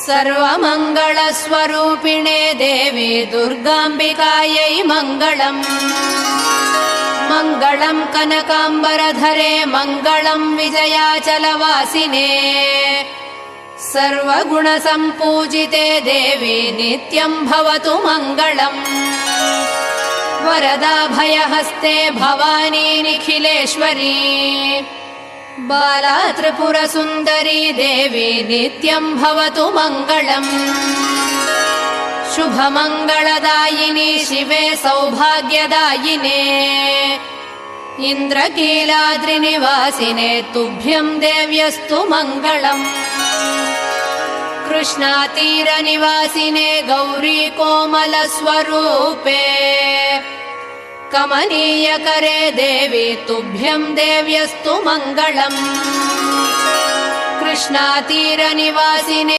सर्वमङ्गलस्वरूपिणे देवी दुर्गाम्बिकायै मङ्गलम्। मङ्गलम् कनकाम्बरधरे मङ्गलम् विजयाचलवासिने। सर्वगुणसम्पूजिते देवी नित्यम् भवतु मङ्गलम्। वरदा भयहस्ते भवानी निखिलेश्वरी। बाला त्रिपुरसुन्दरी देवी नित्यम् भवतु मङ्गलम्। शुभमङ्गलदायिनी शिवे सौभाग्यदायिने। इन्द्रकीलाद्रिनिवासिने तुभ्यम् देव्यस्तु मङ्गलम्। कृष्णातीरनिवासिने गौरी कोमलस्वरूपे। कमनीयकरे देवी तुभ्यम् देव्यस्तु मङ्गलम्। कृष्णातीरनिवासिने